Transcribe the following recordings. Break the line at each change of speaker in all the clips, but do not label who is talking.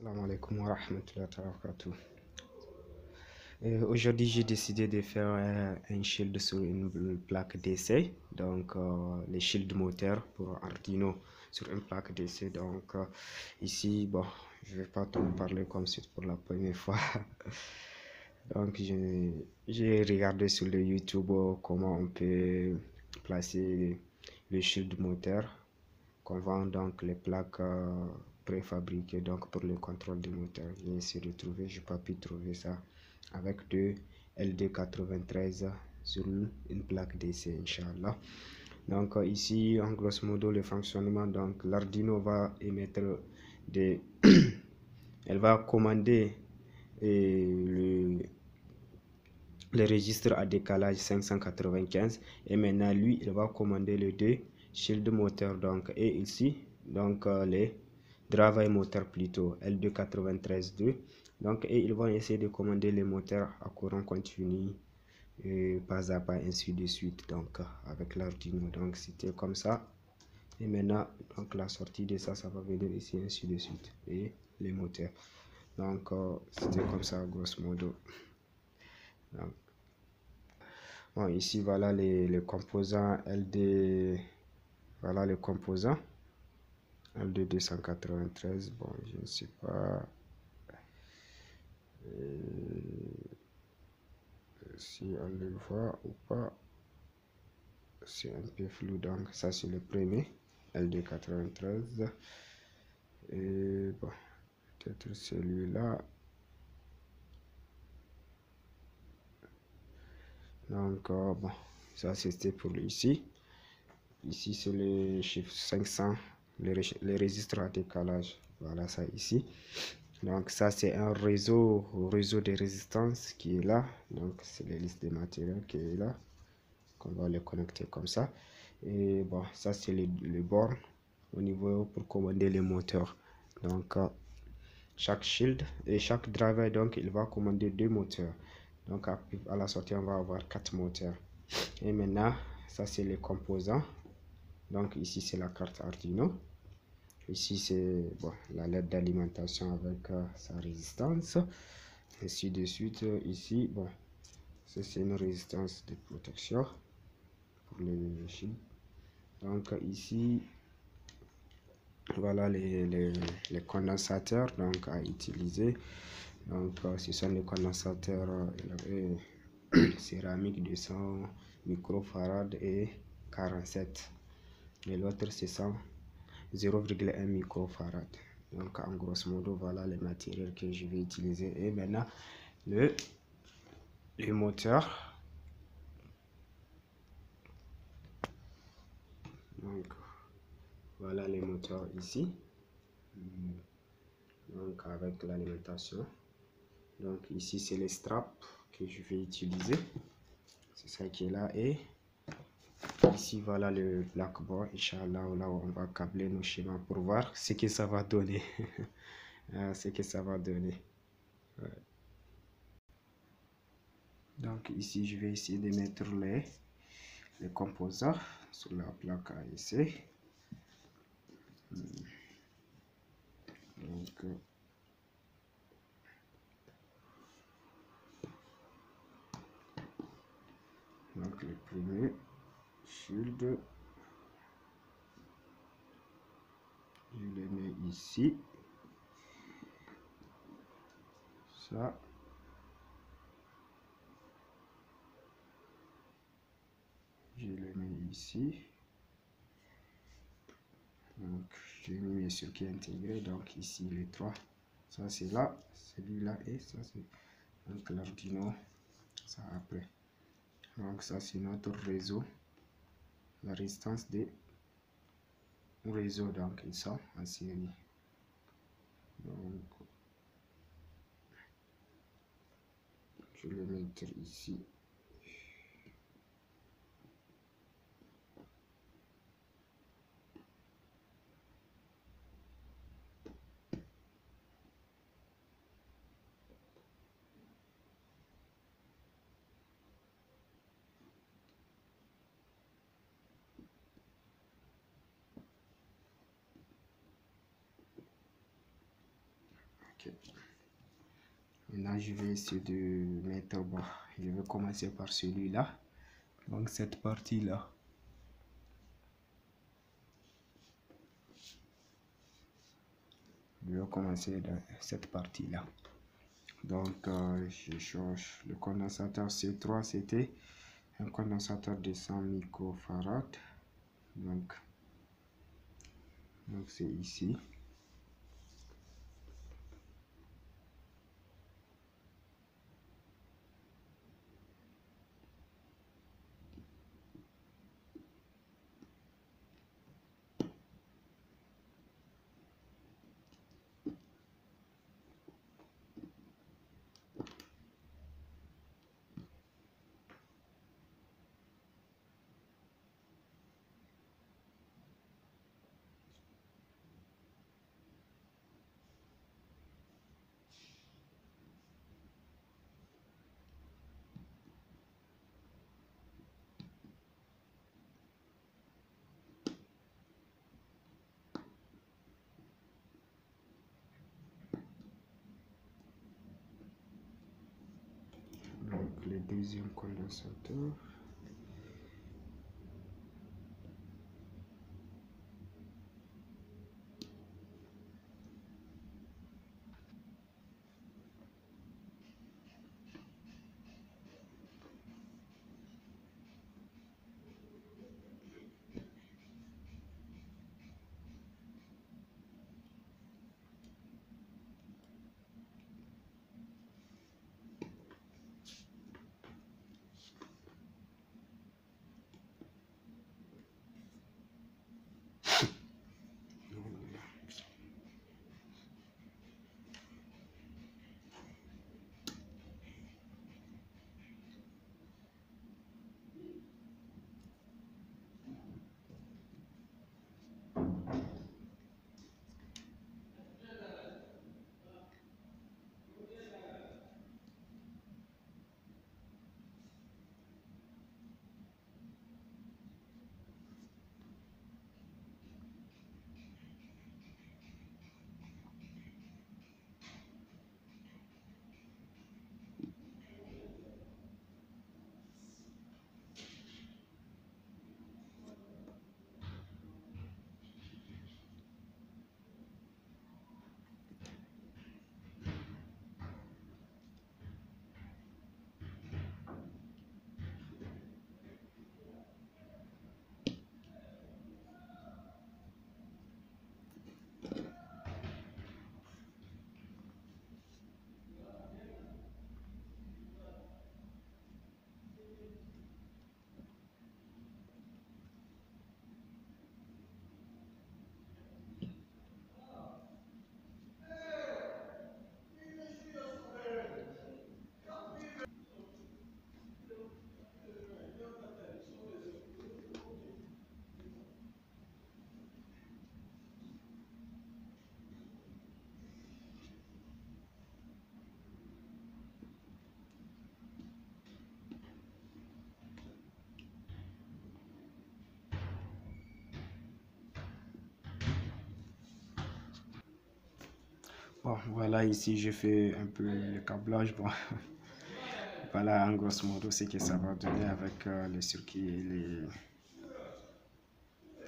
Salam alaikum wa rahmatullahi wa barakatuh. Aujourd'hui, j'ai décidé de faire un shield sur une plaque d'essai. Donc, les shields moteurs pour Arduino sur une plaque d'essai. Donc, ici, bon, je vais pas trop parler comme c'est pour la première fois. Donc, j'ai regardé sur le YouTube comment on peut placer le shield moteur qu'on vend donc les plaques préfabriquées donc pour le contrôle du moteur. J'ai essayé de trouver, j'ai pas pu trouver ça avec deux LD93 sur une plaque d'essai, Inch'Allah. Donc ici en grosso modo le fonctionnement, donc l'Arduino va émettre des elle va commander le registre à décalage 595 et maintenant lui il va commander le deux shield moteur donc et ici donc les driver moteur plutôt L293-2 donc et ils vont essayer de commander les moteurs à courant continu pas à pas ainsi de suite donc avec l'Arduino. Donc c'était comme ça et maintenant donc la sortie de ça va venir ici ainsi de suite et les moteurs donc c'était comme ça grosso modo. Donc, bon, ici voilà les composants LD, voilà les composants LD 293. Bon, je ne sais pas si on le voit ou pas, c'est un peu flou. Donc ça c'est le premier LD 93 et bon peut-être celui-là. Donc bon, ça c'était pour ici. Ici c'est le chiffre 500, le registre à décalage. Voilà ça ici. Donc ça c'est un réseau de résistance qui est là. Donc c'est la liste des matériaux qui est là. On va les connecter comme ça. Et bon, ça c'est le borne au niveau pour commander les moteurs. Donc chaque shield et chaque driver, donc il va commander deux moteurs. Donc à la sortie on va avoir quatre moteurs. Et maintenant ça c'est les composants. Donc ici c'est la carte Arduino. Ici c'est bon, la LED d'alimentation avec sa résistance. Ainsi de suite. Ici bon, c'est une résistance de protection pour les shields. Donc ici voilà les condensateurs donc à utiliser. Donc ce sont les condensateurs céramique de 100 microfarad et 47 et l'autre c'est 0,1 microfarad. Donc en grosso modo voilà les matériels que je vais utiliser. Et maintenant le moteur. Donc voilà les moteurs ici, donc avec l'alimentation. Donc ici c'est les straps que je vais utiliser, c'est ça qui est là. Et ici voilà le blackboard, Inch'Allah, là où on va câbler nos schémas pour voir ce que ça va donner. Ce que ça va donner. Ouais. Donc ici je vais essayer de mettre les composants sur la plaque à essai. Donc le premier shield, je le mets ici, ça, je le mets ici, donc je mis mes circuits intégrés. Donc ici les trois, ça c'est là, celui-là et ça c'est donc l'Arduino, ça après. Donc ça c'est notre réseau, la résistance des réseaux, donc ils sont en série. Donc je vais le mettre ici. Ok, Ok. Maintenant, je vais essayer de mettre, bon, je vais commencer par celui-là. Donc, cette partie-là. Je vais commencer dans cette partie-là. Donc, je change le condensateur C3, c'était un condensateur de 100 microfarad. Donc c'est ici. Donc le deuxième condensateur. Bon, voilà, ici je fais un peu le câblage. Bon, voilà en grosso modo ce que ça va donner avec les circuits et les.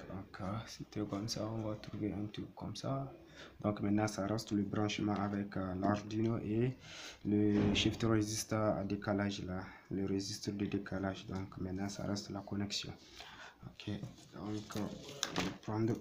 Donc, c'était comme ça, on va trouver un truc comme ça. Donc maintenant, ça reste le branchement avec l'Arduino et le shift résisteur à décalage là, le résisteur de décalage. Donc maintenant, ça reste la connexion. Ok, donc je vais prendre.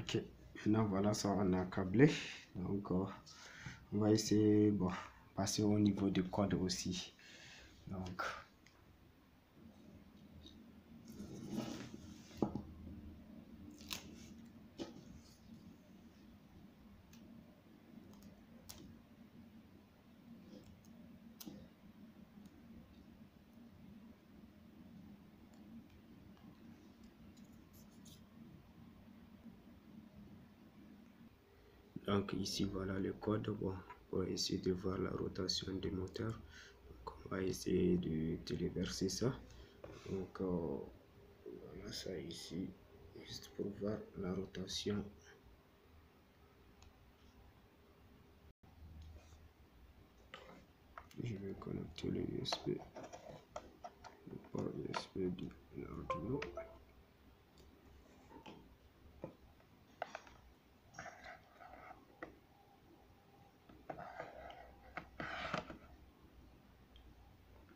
Ok, maintenant voilà, ça on a câblé. Donc on va essayer, bon, passer au niveau du code aussi. Donc ici voilà le code, bon, pour essayer de voir la rotation des moteurs. Donc on va essayer de téléverser ça. Donc voilà ça ici, juste pour voir la rotation. Je vais connecter le USB, le port USB de l'Arduino.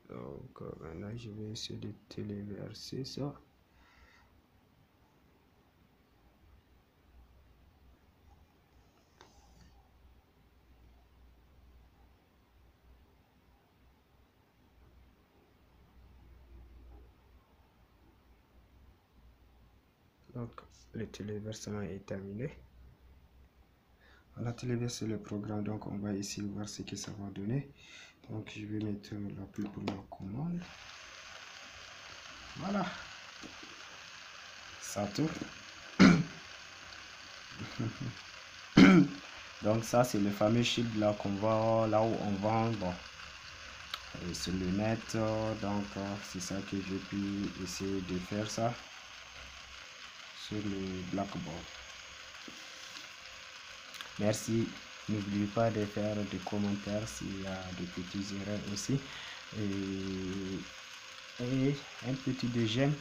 Donc maintenant je vais essayer de téléverser ça. Donc le téléversement est terminé. On a téléversé le programme, donc on va essayer de voir ce que ça va donner. Donc je vais mettre l'appui pour la commande. Voilà, ça tourne. Donc ça c'est le fameux chip là qu'on voit là où on vend, bon, sur le net. Donc c'est ça que j'ai pu essayer de faire ça sur le Blackboard. Merci, n'oubliez pas de faire des commentaires s'il y a des petites erreurs aussi, et un petit de j'aime